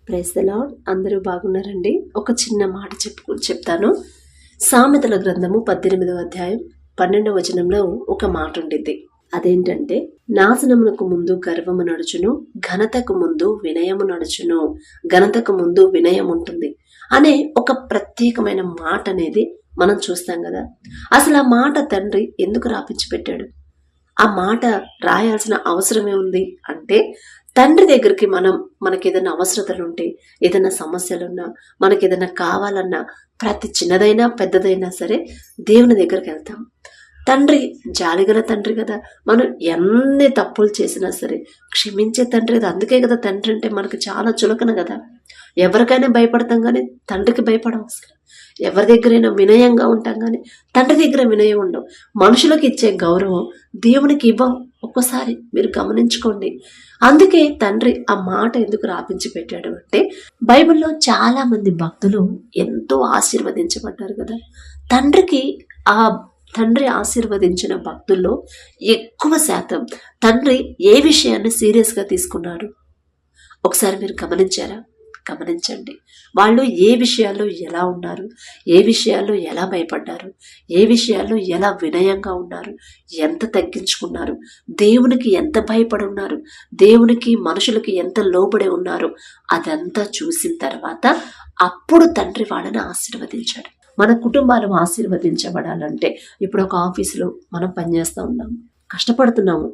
Praise the lord. అందరూ బాగున్నారండి. ఒక చిన్న మాట చెప్తాను. సామెతల గ్రంథము 18వ అధ్యాయం 12వ వచనంలో ఒక మాట ఉండిద్ది. అదేంటంటే, నాశనమునకు ముందు గర్వము నడుచును, ఘనతకు ముందు వినయము నడుచును. ఘనతకు ముందు వినయం ఉంటుంది అనే ఒక ప్రత్యేకమైన మాట అనేది మనం చూస్తాం కదా. అసలు ఆ మాట తండ్రి ఎందుకు రాపించి పెట్టాడు? ఆ మాట రాయాల్సిన అవసరమే ఉంది అంటే, తండ్రి దగ్గరికి మనకి ఏదైనా అవసరతలుంటే, ఏదైనా సమస్యలున్నా, మనకి ఏదైనా కావాలన్నా, ప్రతి చిన్నదైనా పెద్దదైనా సరే దేవుని దగ్గరికి వెళ్తాం. తండ్రి జాలిగల తండ్రి కదా. మనం ఎన్ని తప్పులు చేసినా సరే క్షమించే తండ్రి కదా. అందుకే కదా తండ్రి అంటే మనకి చాలా చులకన కదా. ఎవరికైనా భయపడతాం కానీ తండ్రికి భయపడం. అసలు ఎవరి దగ్గరైనా వినయంగా ఉంటాం కానీ తండ్రి దగ్గర వినయం ఉండవు. మనుషులకు ఇచ్చే గౌరవం దేవునికి ఇవ్వం. ఒక్కసారి మీరు గమనించుకోండి. అందుకే తండ్రి ఆ మాట ఎందుకు రాపించి పెట్టాడు అంటే, బైబిల్లో చాలా మంది భక్తులు ఎంతో ఆశీర్వదించబడ్డారు కదా. తండ్రి ఆశీర్వదించిన భక్తుల్లో ఎక్కువ శాతం తండ్రి ఏ విషయాన్ని సీరియస్గా తీసుకున్నాడు ఒకసారి మీరు గమనించండి. వాళ్ళు ఏ విషయాల్లో ఎలా ఉన్నారు, ఏ విషయాల్లో ఎలా భయపడ్డారు, ఏ విషయాల్లో ఎలా వినయంగా ఉన్నారు, ఎంత తగ్గించుకున్నారు, దేవునికి ఎంత భయపడి ఉన్నారు, దేవునికి మనుషులకి ఎంత లోబడి ఉన్నారు, అదంతా చూసిన తర్వాత అప్పుడు తండ్రి వాళ్ళని ఆశీర్వదించాడు. మన కుటుంబాలు ఆశీర్వదించబడాలంటే, ఇప్పుడు ఒక ఆఫీసులో మనం పనిచేస్తూ ఉన్నాము, కష్టపడుతున్నాము.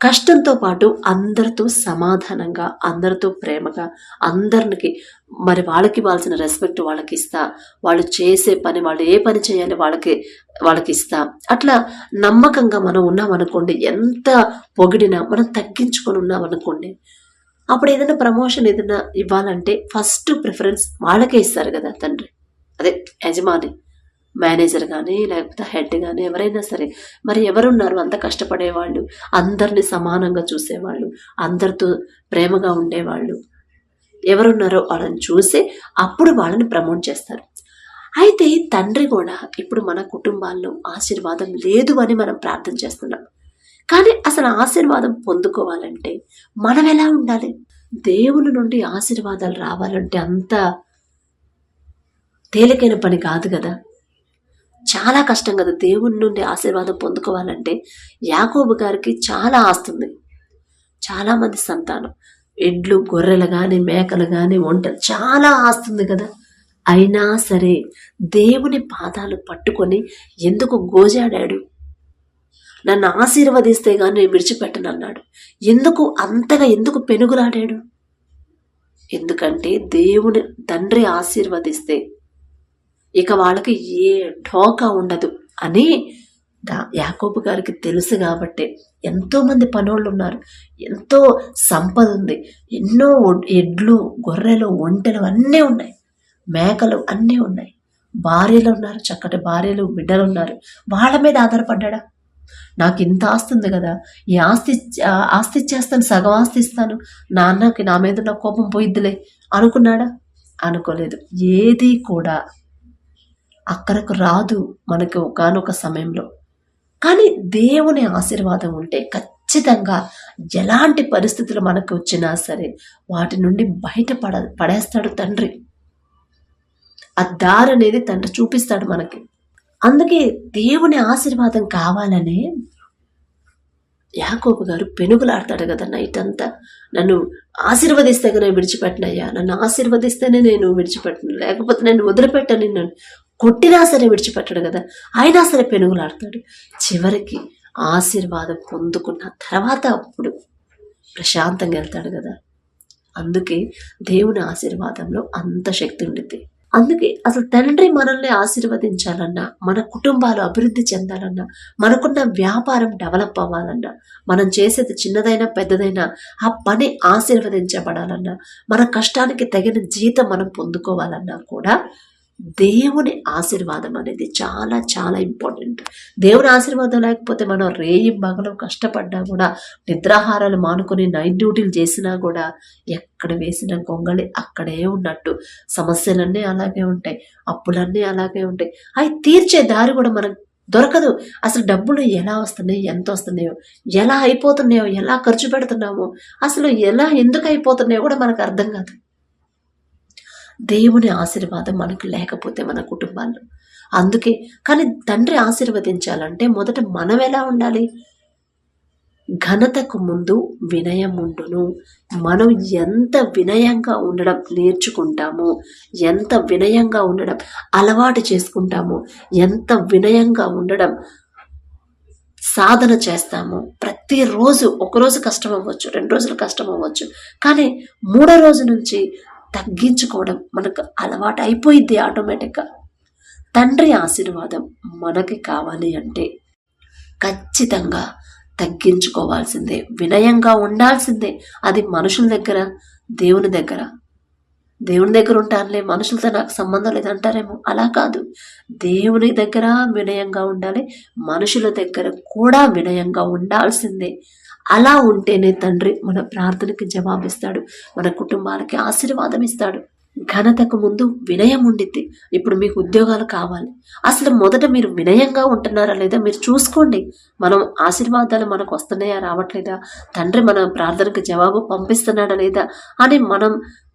కష్టంతో పాటు అందరితో సమాధానంగా, అందరితో ప్రేమగా, అందరికి వాళ్ళకి ఇవ్వాల్సిన రెస్పెక్ట్ వాళ్ళకి ఇస్తా, వాళ్ళు చేసే పని, వాళ్ళు ఏ పని చేయాలి వాళ్ళకి ఇస్తా, అట్లా నమ్మకంగా మనం ఉన్నామనుకోండి, ఎంత పొగిడినా మనం తగ్గించుకొని ఉన్నామనుకోండి, అప్పుడు ఏదైనా ప్రమోషన్ ఏదైనా ఇవ్వాలంటే ఫస్ట్ ప్రిఫరెన్స్ వాళ్ళకే ఇస్తారు కదా తండ్రి. అదే యజమాని, మేనేజర్ కానీ లేకపోతే హెడ్ కానీ ఎవరైనా సరే. మరి ఎవరున్నారు అంత కష్టపడేవాళ్ళు, అందరిని సమానంగా చూసేవాళ్ళు, అందరితో ప్రేమగా ఉండేవాళ్ళు ఎవరున్నారో వాళ్ళని చూసి అప్పుడు వాళ్ళని ప్రమోట్ చేస్తారు. అయితే తండ్రి కూడా ఇప్పుడు మన కుటుంబాల్లో ఆశీర్వాదం లేదు అని మనం ప్రార్థన చేస్తున్నాం. కానీ అసలు ఆశీర్వాదం పొందుకోవాలంటే మనం ఎలా ఉండాలి? దేవుని నుండి ఆశీర్వాదాలు రావాలంటే అంత తేలికైన పని కాదు కదా. చాలా కష్టం కదా దేవుని నుండి ఆశీర్వాదం పొందుకోవాలంటే. యాకోబు గారికి చాలా ఆస్తుంది, చాలామంది సంతానం, ఎడ్లు, గొర్రెలు కానీ, మేకలు కానీ, ఒంటెలు, చాలా ఆస్తుంది కదా. అయినా సరే దేవుని పాదాలు పట్టుకొని ఎందుకు గోజాడాడు? నన్ను ఆశీర్వదిస్తే కానీ నేను విడిచిపెట్టను అన్నాడు. ఎందుకు పెనుగులాడాడు? ఎందుకంటే దేవుని తండ్రి ఆశీర్వదిస్తే ఇక వాళ్ళకి ఏ ఢోకా ఉండదు అని యాకోబు గారికి తెలుసు. కాబట్టి ఎంతోమంది పనోళ్ళు ఉన్నారు, ఎంతో సంపద ఉంది, ఎన్నో ఎడ్లు, గొర్రెలు, ఒంటెలు అన్నీ ఉన్నాయి, మేకలు అన్నీ ఉన్నాయి, భార్యలు ఉన్నారు, చక్కటి భార్యలు, బిడ్డలు ఉన్నారు. వాళ్ళ మీద ఆధారపడ్డా? నాకు ఇంత ఆస్తుంది కదా, ఈ ఆస్తి ఇచ్చేస్తాను, సగం ఆస్తి ఇస్తాను, నాన్నకి నా మీద నా కోపం పోయిద్దిలే అనుకున్నాడా? అనుకోలేదు. ఏది కూడా అక్కడకు రాదు మనకు ఒకానొక సమయంలో. కానీ దేవుని ఆశీర్వాదం ఉంటే ఖచ్చితంగా ఎలాంటి పరిస్థితులు మనకు వచ్చినా సరే వాటి నుండి పడేస్తాడు తండ్రి. ఆ దారి అనేది తండ్రి చూపిస్తాడు మనకి. అందుకే దేవుని ఆశీర్వాదం కావాలనే యాకోబు గారు పెనుగులాడతాడు కదా నైట్ అంతా. నన్ను ఆశీర్వదిస్తే నేను విడిచిపెట్టినయ్యా, నన్ను ఆశీర్వదిస్తేనే నేను విడిచిపెట్టను, లేకపోతే నేను వదిలిపెట్టను, నన్ను కొట్టినా సరే విడిచిపెట్టాడు కదా. అయినా సరే పెనుగులాడతాడు. చివరికి ఆశీర్వాదం పొందుకున్న తర్వాత అప్పుడు ప్రశాంతంగా వెళ్తాడు కదా. అందుకే దేవుని ఆశీర్వాదంలో అంత శక్తి ఉండిద్ది. అందుకే అసలు తండ్రి మనల్ని ఆశీర్వదించాలన్నా, మన కుటుంబాలు అభివృద్ధి చెందాలన్నా, మనకున్న వ్యాపారం డెవలప్ అవ్వాలన్నా, మనం చేసేది చిన్నదైనా పెద్దదైనా ఆ పని ఆశీర్వదించబడాలన్నా, మన కష్టానికి తగిన జీతం మనం పొందుకోవాలన్నా కూడా దేవుని ఆశీర్వాదం అనేది చాలా చాలా ఇంపార్టెంట్. దేవుని ఆశీర్వాదం లేకపోతే మనం రేయి మగలు కష్టపడ్డా కూడా, నిద్రాహారాలు మానుకొని నైట్ డ్యూటీలు చేసినా కూడా ఎక్కడ వేసిన గొంగళి అక్కడే ఉన్నట్టు. సమస్యలన్నీ అలాగే ఉంటాయి, అప్పులన్నీ అలాగే ఉంటాయి. అవి తీర్చే దారి కూడా మనకు దొరకదు. అసలు డబ్బులు ఎలా వస్తున్నాయి, ఎంత వస్తున్నాయో, ఎలా అయిపోతున్నాయో, ఎలా ఖర్చు పెడుతున్నామో, అసలు ఎందుకు అయిపోతున్నాయో కూడా మనకు అర్థం కాదు. దేవుని ఆశీర్వాదం మనకు లేకపోతే మన కుటుంబాల్లో. అందుకే కానీ తండ్రి ఆశీర్వదించాలంటే మొదట మనం ఎలా ఉండాలి? ఘనతకు ముందు వినయం ఉండును. మనం ఎంత వినయంగా ఉండడం నేర్చుకుంటామో, ఎంత వినయంగా ఉండడం అలవాటు చేసుకుంటామో, ఎంత వినయంగా ఉండడం సాధన చేస్తాము. ప్రతిరోజు ఒకరోజు కష్టం అవ్వచ్చు, 2 రోజులు కష్టం అవ్వచ్చు, కానీ 3వ రోజు నుంచి తగ్గించుకోవడం మనకు అలవాటు అయిపోయింది ఆటోమేటిక్గా. తండ్రి ఆశీర్వాదం మనకి కావాలి అంటే ఖచ్చితంగా తగ్గించుకోవాల్సిందే, వినయంగా ఉండాల్సిందే. అది మనుషుల దగ్గర, దేవుని దగ్గర. దేవుని దగ్గర ఉంటానులే, మనుషులతో నాకు సంబంధం లేదంటారేమో, అలా కాదు. దేవుని దగ్గర వినయంగా ఉండాలి, మనుషుల దగ్గర కూడా వినయంగా ఉండాల్సిందే. అలా ఉంటేనే తండ్రి మన ప్రార్థనకి జవాబిస్తాడు, మన కుటుంబాలకి ఆశీర్వాదం ఇస్తాడు. ఘనతకు ముందు వినయం ఉండిద్ది. ఇప్పుడు మీకు ఉద్యోగాలు కావాలి, అసలు మొదట మీరు వినయంగా ఉంటున్నారా లేదా మీరు చూసుకోండి. మనం ఆశీర్వాదాలు మనకు వస్తున్నాయా రావట్లేదా, తండ్రి మన ప్రార్థనకు జవాబు పంపిస్తున్నాడా లేదా అని మనం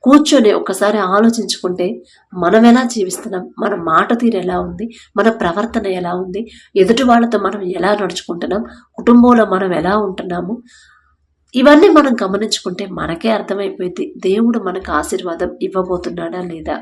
కూర్చొని ఒకసారి ఆలోచించుకుంటే మనం ఎలా జీవిస్తున్నాం, మన మాట తీరు ఎలా ఉంది, మన ప్రవర్తన ఎలా ఉంది, ఎదుటి వాళ్ళతో మనం ఎలా నడుచుకుంటున్నాం, కుటుంబంలో మనం ఎలా ఉంటున్నాము, ఇవన్నీ మనం గమనించుకుంటే మనకే అర్థమైపోయింది దేవుడు మనకు ఆశీర్వాదం ఇవ్వబోతున్నాడా లేదా,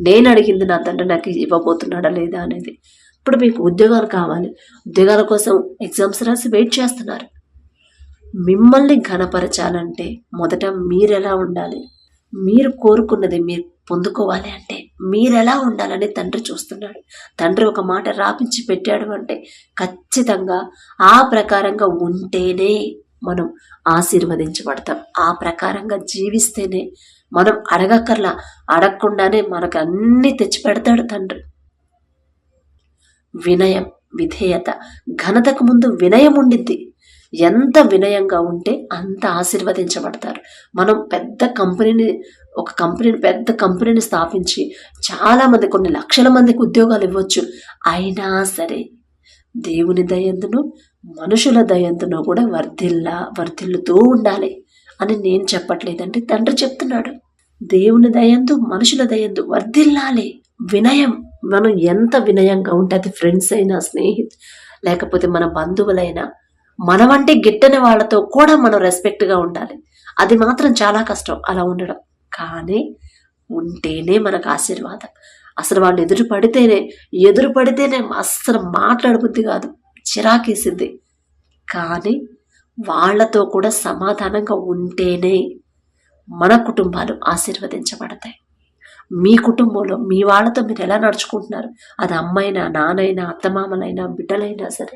నేను అడిగింది నా తండ్రి నాకు ఇవ్వబోతున్నాడా లేదా అనేది. ఇప్పుడు మీకు ఉద్యోగాలు కావాలి, ఉద్యోగాల కోసం ఎగ్జామ్స్ రాసి వెయిట్ చేస్తున్నారు. మిమ్మల్ని ఘనపరచాలంటే మొదట మీరెలా ఉండాలి, మీరు కోరుకున్నది మీరు పొందుకోవాలి అంటే మీరెలా ఉండాలని తండ్రి చూస్తున్నాడు. తండ్రి ఒక మాట రాపించి పెట్టాడు అంటే ఖచ్చితంగా ఆ ప్రకారంగా ఉంటేనే మనం ఆశీర్వదించబడతాం. ఆ ప్రకారంగా జీవిస్తేనే మనం అడగక్కర్లా, అడగకుండానే మనకు అన్నీ తెచ్చిపెడతాడు తండ్రి. వినయం, విధేయత. ఘనతకు ముందు వినయం ఉండిద్ది. ఎంత వినయంగా ఉంటే అంత ఆశీర్వదించబడతారు. మనం పెద్ద కంపెనీని స్థాపించి చాలామంది, కొన్ని లక్షల మందికి ఉద్యోగాలు ఇవ్వచ్చు. అయినా సరే దేవుని దయందును మనుషుల దయందును కూడా వర్ధిల్లుతూ ఉండాలి అని నేను చెప్పట్లేదండి, తండ్రి చెప్తున్నాడు. దేవుని దయందు మనుషుల దయందు వర్ధిల్లాలి. వినయం, మనం ఎంత వినయంగా ఉంటే, అది ఫ్రెండ్స్ అయినా, లేకపోతే మన బంధువులైనా, మనమంటే గిట్టని వాళ్ళతో కూడా మనం రెస్పెక్ట్గా ఉండాలి. అది మాత్రం చాలా కష్టం అలా ఉండడం, కానీ ఉంటేనే మనకు ఆశీర్వాదం. అసలు వాళ్ళు ఎదురు పడితేనే అస్సలు మాట్లాడబుద్ధి కాదు, చిరాకేసింది. కానీ వాళ్ళతో కూడా సమాధానంగా ఉంటేనే మన కుటుంబాలు ఆశీర్వదించబడతాయి. మీ కుటుంబంలో మీ వాళ్ళతో మీరు ఎలా నడుచుకుంటున్నారు, అది అమ్మైనా, నానైనా, అత్తమామలైనా, బిడ్డలైనా సరే,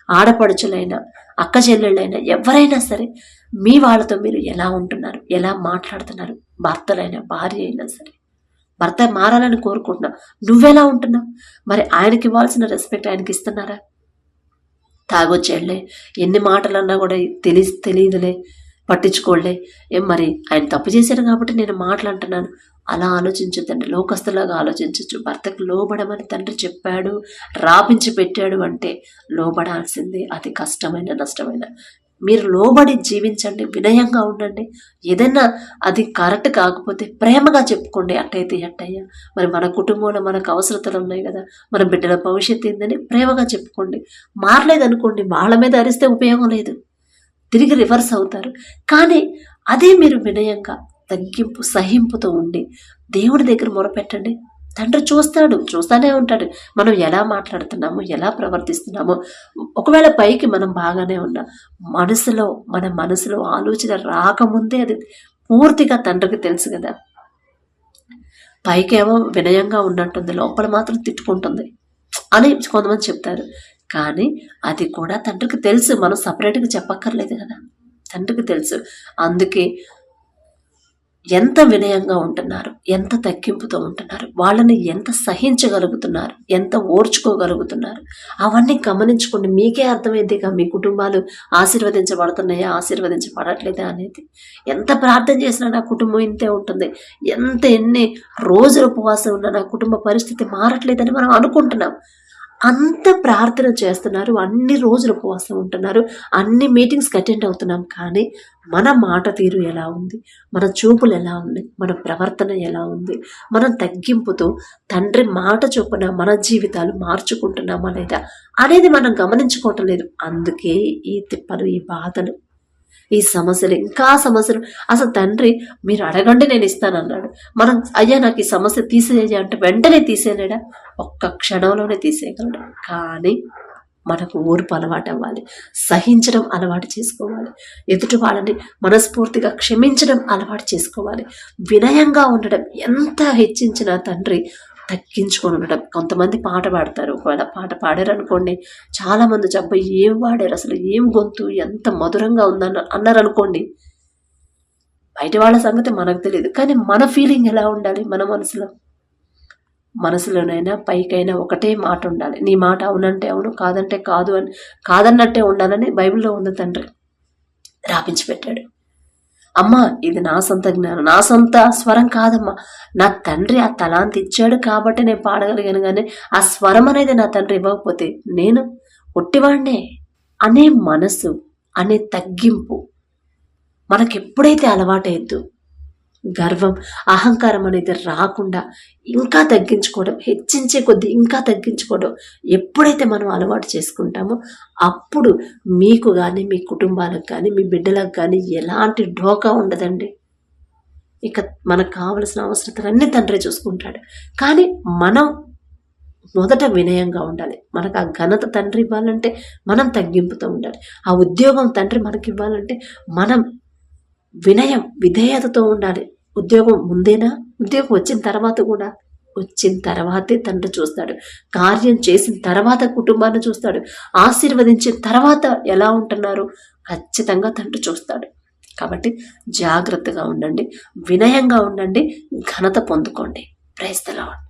ఆడపడుచులైనా, అక్క చెల్లెళ్ళైనా, ఎవరైనా సరే, మీ వాళ్ళతో మీరు ఎలా ఉంటున్నారు, ఎలా మాట్లాడుతున్నారు, భర్తలైనా భార్య అయినా సరే. భర్త మారాలని కోరుకుంటున్నావు, నువ్వెలా ఉంటున్నావు? మరి ఆయనకి ఇవ్వాల్సిన రెస్పెక్ట్ ఆయనకి ఇస్తున్నారా? తాగొచ్చేళ్ళే, ఎన్ని మాటలన్నా కూడా తెలియదులే, పట్టించుకోలే, మరి ఆయన తప్పు చేశారు కాబట్టి నేను మాట్లాడుతున్నాను, అలా ఆలోచించొద్దండి. లోకస్తులాగా ఆలోచించవచ్చు. భర్తకు లోబడమని తండ్రి చెప్పాడు, రాపించి పెట్టాడు అంటే లోబడాల్సిందే. అది కష్టమైన నష్టమైన మీరు లోబడి జీవించండి, వినయంగా ఉండండి. ఏదైనా అది కరెక్ట్ కాకపోతే ప్రేమగా చెప్పుకోండి, అట్టయితే అట్టయ్యా, మరి మన కుటుంబంలో మనకు అవసరతలు ఉన్నాయి కదా, మన బిడ్డల భవిష్యత్తు ఏందని ప్రేమగా చెప్పుకోండి. మారలేదనుకోండి, వాళ్ళ మీద అరిస్తే ఉపయోగం లేదు, తిరిగి రివర్స్ అవుతారు. కానీ అదే మీరు వినయంగా, తగ్గింపు, సహింపుతో ఉండి దేవుడి దగ్గర మొరపెట్టండి. తండ్రి చూస్తానే ఉంటాడు మనం ఎలా మాట్లాడుతున్నామో, ఎలా ప్రవర్తిస్తున్నామో. ఒకవేళ పైకి మనం బాగానే ఉన్నా, మన మనసులో ఆలోచన రాకముందే అది పూర్తిగా తండ్రికి తెలుసు కదా. పైకేమో వినయంగా ఉన్నట్టుంది, లోపల మాత్రం తిట్టుకుంటుంది అని కొంతమంది చెప్తారు. కానీ అది కూడా తండ్రికి తెలుసు, మనం సపరేట్గా చెప్పక్కర్లేదు కదా, తండ్రికి తెలుసు. అందుకే ఎంత వినయంగా ఉంటున్నారు, ఎంత తగ్గింపుతో ఉంటున్నారు, వాళ్ళని ఎంత సహించగలుగుతున్నారు, ఎంత ఓర్చుకోగలుగుతున్నారు, అవన్నీ గమనించుకోండి. మీకే అర్థమైందిగా మీ కుటుంబాలు ఆశీర్వదించబడుతున్నాయా, ఆశీర్వదించబడట్లేదా అనేది. ఎంత ప్రార్థన చేసినా నా కుటుంబం ఇంతే ఉంటుంది, ఎన్ని రోజులు ఉపవాసం ఉన్నా నా కుటుంబ పరిస్థితి మారట్లేదని మనం అనుకుంటున్నాం. అంత ప్రార్థన చేస్తున్నారు, అన్ని రోజులు ఉపవాసం ఉంటున్నారు, అన్ని మీటింగ్స్కి అటెండ్ అవుతున్నాం, కానీ మన మాట తీరు ఎలా ఉంది, మన చూపులు ఎలా ఉన్నాయి, మన ప్రవర్తన ఎలా ఉంది, మనం తగ్గింపుతో తండ్రి మాట చొప్పున మన జీవితాలు మార్చుకుంటున్నామా లేదా అనేది మనం గమనించుకోవటం లేదు. అందుకే ఈ తిప్పలు, ఈ బాధలు, ఈ సమస్యలు, ఇంకా సమస్యలు. అసలు తండ్రి మీరు అడగండి నేను ఇస్తానన్నాడు. మనం అయ్యా నాకు ఈ సమస్య తీసేయ అంటే వెంటనే తీసేయలేడా? ఒక్క క్షణంలోనే తీసేయగలడు. కానీ మనకు ఓర్పు అలవాటు అవ్వాలి, సహించడం అలవాటు చేసుకోవాలి, ఎదుటి వాళ్ళని మనస్ఫూర్తిగా క్షమించడం అలవాటు చేసుకోవాలి, వినయంగా ఉండడం. ఎంత హెచ్చించిన తండ్రి తగ్గించుకొని ఉండడం. కొంతమంది పాట పాడతారు, ఒకవేళ పాట పాడారు అనుకోండి, చాలామంది జబ్బ ఏం పాడారు, అసలు ఏం గొంతు, ఎంత మధురంగా ఉందన్న అన్నారు అనుకోండి. బయట వాళ్ళ సంగతి మనకు తెలియదు, కానీ మన ఫీలింగ్ ఎలా ఉండాలి? మన మనసులోనైనా పైకైనా ఒకటే మాట ఉండాలి. నీ మాట అవునంటే అవును, కాదంటే కాదు అని, కాదన్నట్టే ఉండాలని బైబిల్లో ఉంది. తండ్రి రాపించి పెట్టాడు. అమ్మా ఇది నా సొంత జ్ఞానం, నా సొంత స్వరం కాదమ్మా, నా తండ్రి ఆ తలాంతి ఇచ్చాడు కాబట్టి నేను పాడగలిగాను, కానీ ఆ స్వరం అనేది నా తండ్రి ఇవ్వకపోతే నేను ఒట్టివాడినే అనే మనసు, అనే తగ్గింపు మనకెప్పుడైతే అలవాటైద్దో, గర్వం, అహంకారం అనేది రాకుండా ఇంకా తగ్గించుకోవడం, హెచ్చించే కొద్దీ ఇంకా తగ్గించుకోవడం ఎప్పుడైతే మనం అలవాటు చేసుకుంటామో అప్పుడు మీకు కానీ, మీ కుటుంబాలకు కానీ, మీ బిడ్డలకు కానీ ఎలాంటి ఢోకా ఉండదండి. ఇక మనకు కావలసిన అవసరతలన్నీ తండ్రి చూసుకుంటాడు. కానీ మనం మొదట వినయంగా ఉండాలి. మనకు ఆ ఘనత తండ్రి ఇవ్వాలంటే మనం తగ్గింపుతో ఉండాలి. ఆ ఉద్యోగం తండ్రి మనకి ఇవ్వాలంటే మనం వినయం, విధేయతతో ఉండాలి. ఉద్యోగం ముందేనా? ఉద్యోగం వచ్చిన తర్వాత కూడా, వచ్చిన తర్వాతే తండ్రి చూస్తాడు. కార్యం చేసిన తర్వాత కుటుంబాన్ని చూస్తాడు. ఆశీర్వదించిన తర్వాత ఎలా ఉంటున్నారు ఖచ్చితంగా తండ్రి చూస్తాడు. కాబట్టి జాగ్రత్తగా ఉండండి, వినయంగా ఉండండి, ఘనత పొందుకోండి. Praise the lord.